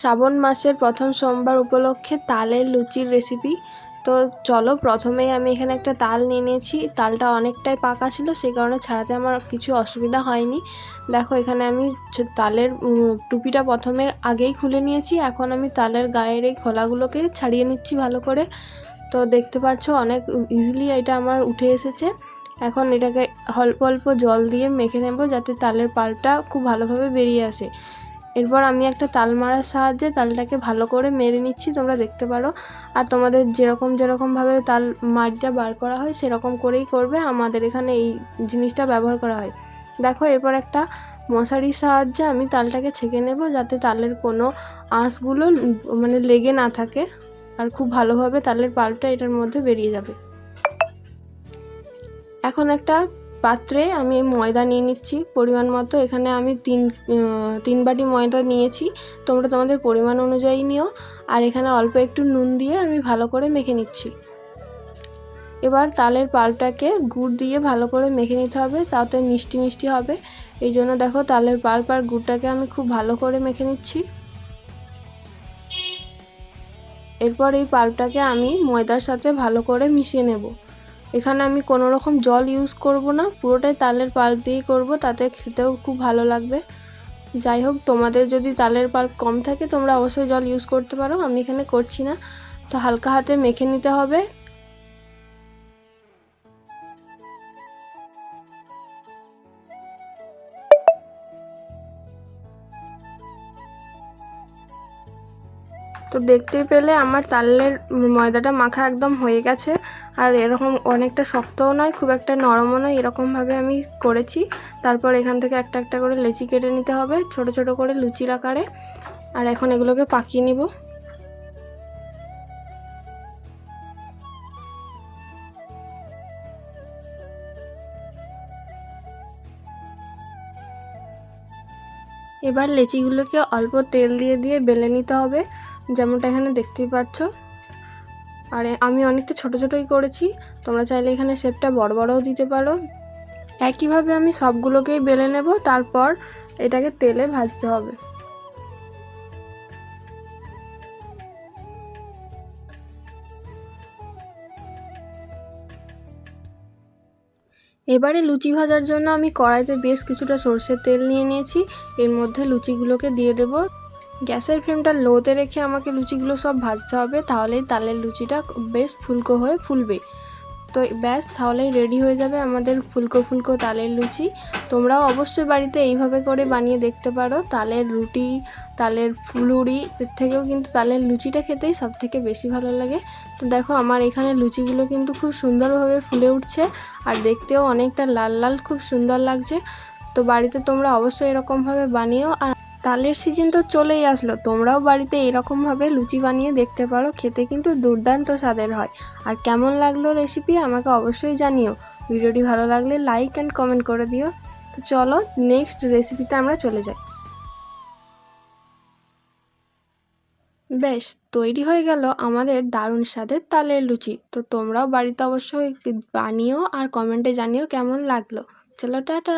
শ্রাবণ মাসের প্রথম সোমবার উপলক্ষে তালের লুচির রেসিপি। তো চলো, প্রথমেই আমি এখানে একটা তাল নিয়ে নিয়েছি। তালটা অনেকটাই পাকা ছিল, সেই কারণে ছাড়াতে আমার কিছু অসুবিধা হয়নি। দেখো, এখানে আমি তালের টুপিটা প্রথমে আগেই খুলে নিয়েছি। এখন আমি তালের গায়ের এই খোলাগুলোকে ছাড়িয়ে নিচ্ছি ভালো করে। তো দেখতে পাচ্ছ অনেক ইজিলি এটা আমার উঠে এসেছে। এখন এটাকে অল্প অল্প জল দিয়ে মেখে নেব, যাতে তালের পাল্পটা খুব ভালোভাবে বেরিয়ে আসে। এরপর আমি একটা তাল মারার সাহায্যে তালটাকে ভালো করে মেরে নিচ্ছি, তোমরা দেখতে পারো। আর তোমাদের যেরকমভাবে তাল মাড়িটা বার করা হয় সেরকম করেই করবে। আমাদের এখানে এই জিনিসটা ব্যবহার করা হয়। দেখো, এরপর একটা মশারির সাহায্যে আমি তালটাকে ছেঁকে নেব, যাতে তালের কোনো আঁশগুলো মানে লেগে না থাকে, আর খুব ভালোভাবে তালের পাল্পটা এটার মধ্যে বেরিয়ে যাবে। এখন একটা পাত্রে আমি ময়দা নিয়ে নিচ্ছি পরিমাণ মতো। এখানে আমি তিন বাটি ময়দা নিয়েছি, তোমরা তোমাদের পরিমাণ অনুযায়ী নিও। আর এখানে অল্প একটু নুন দিয়ে আমি ভালো করে মেখে নিচ্ছি। এবার তালের পাল্পটাকে গুড় দিয়ে ভালো করে মেখে নিতে হবে, তাতে মিষ্টি মিষ্টি হবে। এই জন্য দেখো, তালের পাল্প আর গুড়টাকে আমি খুব ভালো করে মেখে নিচ্ছি। এরপর এই পাল্পটাকে আমি ময়দার সাথে ভালো করে মিশিয়ে নেব। এখানে আমি কোনো রকম জল ইউজ করব না, পুরোটাই তালের পাল্প দিয়েই করব, তাতে খেতেও খুব ভালো লাগবে। যাই হোক, তোমাদের যদি তালের পাল্প কম থাকে তোমরা অবশ্যই জল ইউজ করতে পারো, আমি এখানে করছি না। তো হালকা হাতে মেখে নিতে হবে। তো দেখতেই পেলে আমার তালের ময়দাটা মাখা একদম হয়ে গেছে। আর এরকম অনেকটা শক্তও নয়, খুব একটা নরমও নয়, এরকমভাবে আমি করেছি। তারপর এখান থেকে একটা একটা করে লেচি কেটে নিতে হবে, ছোট ছোট করে লুচির আকারে। আর এখন এগুলোকে পাকিয়ে নিব। এবার লেচিগুলোকে অল্প তেল দিয়ে দিয়ে বেলে নিতে হবে, যেমনটা এখানে দেখতেই পাচ্ছ। আর আমি অনেকটা ছোট ছোটই করেছি, তোমরা চাইলে এখানে শেপটা বড় বড়ও দিতে পারো। একইভাবে আমি সবগুলোকেই বেলে নেব, তারপর এটাকে তেলে ভাজতে হবে। এবারে লুচি ভাজার জন্য আমি কড়াইতে বেশ কিছুটা সরষের তেল নিয়ে নিয়েছি। এর মধ্যে লুচিগুলোকে দিয়ে দেব। গ্যাসের ফ্লেমটা লোতে রেখে আমাকে লুচিগুলো সব ভাজতে হবে, তাহলেই তালের লুচিটা বেশ ফুলকো হয়ে ফুলবে। তো ব্যাস, তাহলেই রেডি হয়ে যাবে আমাদের ফুলকো ফুলকো তালের লুচি। তোমরাও অবশ্যই বাড়িতে এইভাবে করে বানিয়ে দেখতে পারো। তালের রুটি, তালের ফুলুরি, এর থেকেও কিন্তু তালের লুচিটা খেতেই সব থেকে বেশি ভালো লাগে। তো দেখো, আমার এখানে লুচিগুলো কিন্তু খুব সুন্দরভাবে ফুলে উঠছে, আর দেখতেও অনেকটা লাল লাল খুব সুন্দর লাগছে। তো বাড়িতে তোমরা অবশ্যই এরকমভাবে বানিও। আর তালের সিজন তো চলেই আসলো, তোমরাও বাড়িতে এরকমভাবে লুচি বানিয়ে দেখতে পারো, খেতে কিন্তু দুর্দান্ত স্বাদের হয়। আর কেমন লাগলো রেসিপি আমাকে অবশ্যই জানিও। ভিডিওটি ভালো লাগলে লাইক অ্যান্ড কমেন্ট করে দিও। তো চলো, নেক্সট রেসিপিতে আমরা চলে যাই। বেশ, তৈরি হয়ে গেল আমাদের দারুণ স্বাদের তালের লুচি। তো তোমরাও বাড়িতে অবশ্যই বানিও আর কমেন্টে জানিও কেমন লাগলো। চলো, টাটা।